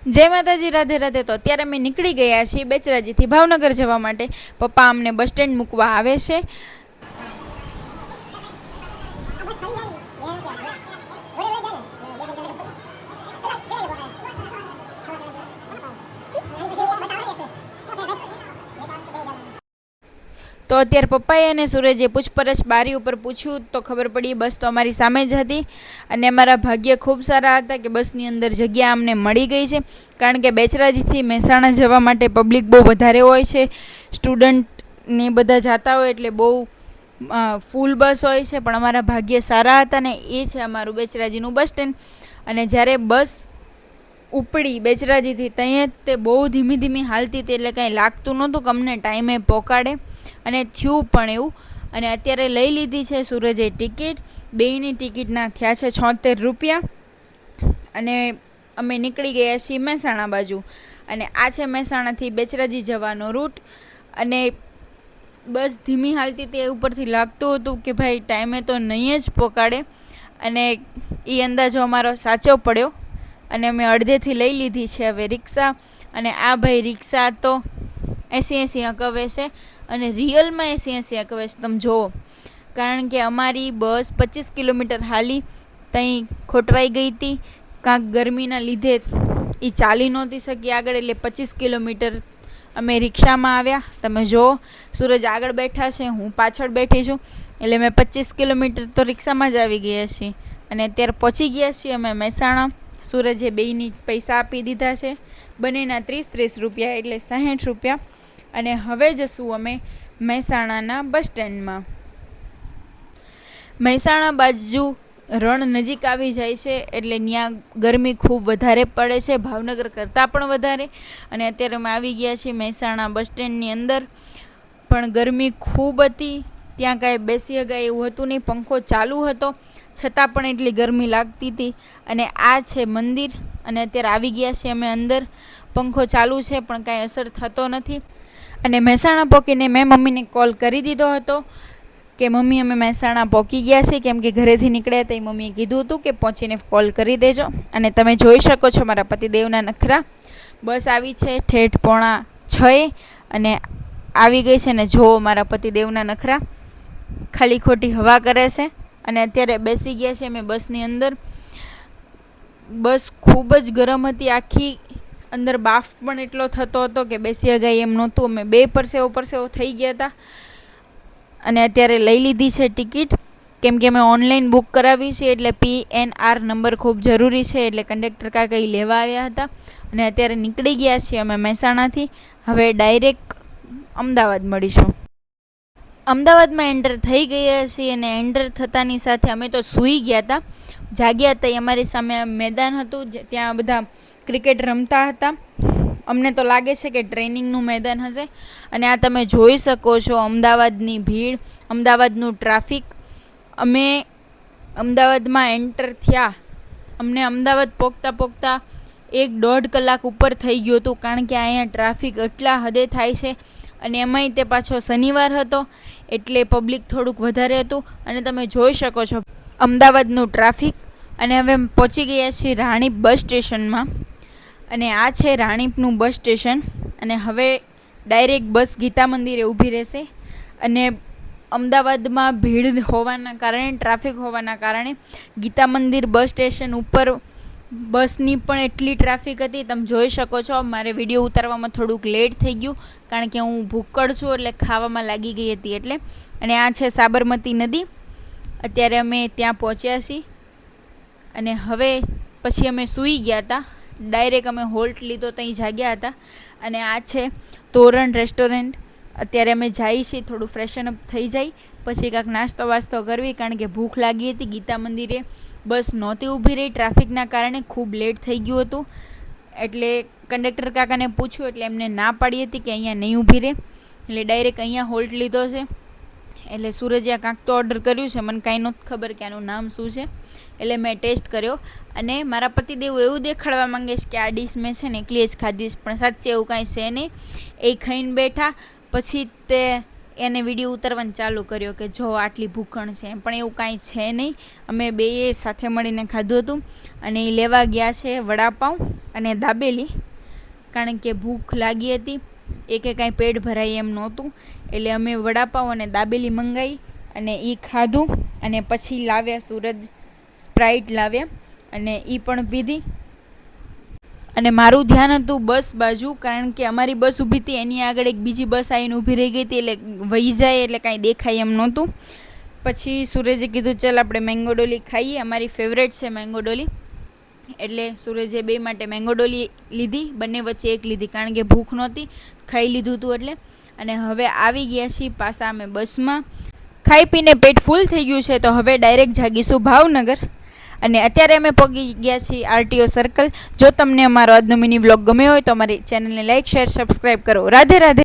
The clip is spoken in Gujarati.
જય માતાજી, રાધે રાધે. તો અત્યારે અમે નીકળી ગયા છીએ બેચરાજીથી ભાવનગર જવા માટે. પપ્પા અમને બસ સ્ટેન્ડ મૂકવા આવે છે. તો અત્યારે પપ્પાએ અને સૂરજે પૂછપરછ બારી ઉપર પૂછ્યું તો ખબર પડી બસ તો અમારી સામે જ હતી. અને અમારા ભાગ્ય ખૂબ સારા હતા કે બસની અંદર જગ્યા અમને મળી ગઈ છે. કારણ કે બેચરાજીથી મહેસાણા જવા માટે પબ્લિક બહુ વધારે હોય છે, સ્ટુડન્ટ ને બધા જતા હોય એટલે બહુ ફૂલ બસ હોય છે. પણ અમારા ભાગ્ય સારા હતા ને એ છે અમારું બેચરાજીનું બસ સ્ટેન્ડ. અને જ્યારે બસ ઉપડી બેચરાજીથી ત્યાં તે બહુ ધીમી ધીમી હાલતી હતી, એટલે કાંઈ લાગતું નહોતું કે અમને ટાઈમે પહોંચાડે. અને થયું પણ એવું. અને અત્યારે લઈ લીધી છે સૂરજે ટિકિટ. બેયની ટિકિટના થયા છે 76 રૂપિયા. અને અમે નીકળી ગયા છીએ મહેસાણા બાજુ. અને આ છે મહેસાણાથી બેચરાજી જવાનો રૂટ. અને બસ ધીમી હાલતી તે ઉપરથી લાગતું હતું કે ભાઈ ટાઈમે તો નહીં જ પહોંચાડે. અને એ અંદાજો અમારો સાચો પડ્યો. અને અમે અડધેથી લઈ લીધી છે હવે રિક્ષા. અને આ ભાઈ રિક્ષા તો 80 હકવે છે. અને રિયલમાં 80 હકવે છે, તમે જુઓ. કારણ કે અમારી બસ 25 કિલોમીટર હાલી ત્યાં ખોટવાઈ ગઈ હતી. કાંક ગરમીના લીધે એ ચાલી નહોતી શકી આગળ, એટલે 25 કિલોમીટર અમે રિક્ષામાં આવ્યા. તમે જુઓ, સૂરજ આગળ બેઠા છે, હું પાછળ બેઠી છું, એટલે મેં 25 કિલોમીટર તો રિક્ષામાં જ આવી ગયા છીએ. અને અત્યારે પહોંચી ગયા છીએ અમે મહેસાણા. સૂરજે બેયની પૈસા આપી દીધા છે, બંનેના 30 રૂપિયા, એટલે 60 રૂપિયા. અને હવે જશું અમે મહેસાણાના બસ સ્ટેન્ડમાં. મહેસાણા બાજુ રણ નજીક આવી જાય છે, એટલે ત્યાં ગરમી ખૂબ વધારે પડે છે, ભાવનગર કરતાં પણ વધારે. અને અત્યારે અમે આવી ગયા છીએ મહેસાણા બસ સ્ટેન્ડની અંદર. પણ ગરમી ખૂબ હતી, ત્યાં કાંઈ બેસી શકાય એવું હતું નહીં, પંખો ચાલુ હતો છતાં પણ એટલી ગરમી લાગતી હતી. અને આ છે મંદિર. અને અત્યારે આવી ગયા છીએ અમે અંદર. પંખો ચાલુ છે પણ કાંઈ અસર થતો નથી. અને મહેસાણા પહોંચીને મેં મમ્મીને કોલ કરી દીધો હતો કે મમ્મી અમે મહેસાણા પહોંચી ગયા છીએ, કેમ કે ઘરેથી નીકળ્યા તો મમ્મીએ કીધું હતું કે પહોંચીને કોલ કરી દેજો. અને તમે જોઈ શકો છો મારા પતિદેવના નખરા. બસ આવી છે ઠેઠ 5:45 અને આવી ગઈ છે. ને જુઓ મારા પતિદેવના નખરા, ખાલી ખોટી હવા કરે છે. અને અત્યારે બેસી ગયા છે અમે બસની અંદર. બસ ખૂબ જ ગરમ હતી આખી. અંદર બાફ પણ એટલો થતો હતો કે બેસી ગયા એમ નહોતું. અમે બે પરસેવો થઈ ગયા હતા. અને અત્યારે લઈ લીધી છે ટિકિટ, કેમ કે અમે ઓનલાઈન બુક કરાવી છે, એટલે PNR નંબર ખૂબ જરૂરી છે. એટલે કંડક્ટર કાકા એ લેવા આવ્યા હતા. અને અત્યારે નીકળી ગયા છીએ અમે મહેસાણાથી. હવે ડાયરેક્ટ અમદાવાદ મળીશું. અમદાવાદમાં એન્ટર થઈ ગયા છીએ. અને એન્ટર થતાની સાથે અમે તો સૂઈ ગયા હતા, જાગ્યા હતા. અમારી સામે મેદાન હતું, ત્યાં બધા ક્રિકેટ રમતા હતા. અમને તો લાગે છે કે ટ્રેનિંગનું મેદાન હશે. અને આ તમે જોઈ શકો છો અમદાવાદની ભીડ, અમદાવાદનું ટ્રાફિક. અમે અમદાવાદમાં એન્ટર થયા, અમને અમદાવાદ પહોંચતા 1-1.5 કલાક ઉપર થઈ ગયું હતું. કારણ કે અહીંયા ટ્રાફિક એટલા હદે થાય છે. અને એમાંય તે પાછો શનિવાર હતો, એટલે પબ્લિક થોડુંક વધારે હતું. અને તમે જોઈ શકો છો અમદાવાદનું ટ્રાફિક. અને હવે પહોંચી ગયા છીએ રાણીપ બસ સ્ટેશનમાં. અને આ છે રાણીપનું બસ સ્ટેશન. અને હવે ડાયરેક્ટ બસ ગીતા મંદિરે ઊભી રહેશે. અને અમદાવાદમાં ભીડ હોવાના કારણે, ટ્રાફિક હોવાના કારણે ગીતા મંદિર બસ સ્ટેશન ઉપર બસની પણ એટલી ટ્રાફિક હતી, તમે જોઈ શકો છો. મારે વિડીયો ઉતારવામાં થોડુંક લેટ થઈ ગયું, કારણ કે હું ભૂક્કડ છું, એટલે ખાવામાં લાગી ગઈ હતી એટલે. અને આ છે સાબરમતી નદી. અત્યારે અમે ત્યાં પહોંચ્યા છીએ. અને હવે પછી અમે સૂઈ ગયા હતા. ડાયરેક્ટ અમે હોલ્ટ લીધો, ત્યાં જાગ્યા હતા. અને આ છે તોરણ રેસ્ટોરન્ટ. અત્યારે અમે જઈએ છીએ, થોડું ફ્રેશન અપ થઈ જાય, પછી કાંઈક નાસ્તો વાસ્તો કરવી, કારણ કે ભૂખ લાગી હતી. ગીતા મંદિરે બસ નહોતી ઊભી રહી, ટ્રાફિકના કારણે ખૂબ લેટ થઈ ગયું હતું. એટલે કંડક્ટર કાકાને પૂછ્યું, એટલે એમને ના પાડી હતી કે અહીંયા નહીં ઊભી રહે. એટલે ડાયરેક્ટ અહીંયા હોલ્ટ લીધો છે. એટલે સૂરજે કાંઈક તો ઓર્ડર કર્યું છે, મને કાંઈ નહોતું ખબર કે આનું નામ શું છે. એટલે મેં ટેસ્ટ કર્યો. અને મારા પતિદેવ એવું દેખાડવા માંગે છે કે આ ડીશ મેં છે ને એકલી જ ખાધીશ, પણ સાચે એવું કાંઈ છે નહીં. એ ખાઈને બેઠા, પછી તે એને વિડીયો ઉતારવાનું ચાલુ કર્યો કે જો આટલી ભૂખણ છે, પણ એવું કાંઈ છે નહીં. અમે બેએ સાથે મળીને ખાધું હતું. અને એ લેવા ગયા છે વડાપાઉં અને દાબેલી, કારણ કે ભૂખ લાગી હતી. એકે કાંઈ પેટ ભરાય એમ નહોતું, એટલે અમે વડાપાઉં અને દાબેલી મંગાવી અને એ ખાધું. અને પછી લાવ્યા સૂરજ સ્પ્રાઇટ લાવ્યા અને એ પણ પીધી. અને મારું ધ્યાન હતું બસ બાજુ, કારણ કે અમારી બસ ઊભી હતી, એની આગળ એક બીજી બસ આવીને ઊભી રહી ગઈ હતી, એટલે વહી જાય એટલે કાંઈ દેખાય એમ નહોતું. પછી સૂરજે કીધું ચાલ આપણે મેંગો ડોલી ખાઈએ, અમારી ફેવરેટ છે મેંગો ડોલી. એટલે સૂરજે બે માટે મેંગો ડોલી લીધી, બંને વચ્ચે એક લીધી, કારણ કે ભૂખ નહોતી, ખાઈ લીધું હતું એટલે. અને હવે આવી ગયા છીએ પાછા અમે બસમાં. ખાઈ પીને પેટ ફૂલ થઈ ગયું છે, તો હવે ડાયરેક્ટ જાગીશું ભાવનગર. અને અત્યારે અમે પહોંચી ગયા છીએ RTO સર્કલ. જો તમને અમારો આજનો મિની વ્લોગ ગમ્યો હોય તો અમારી ચેનલને લાઇક, શેર, સબસ્ક્રાઈબ કરો. રાધે રાધે.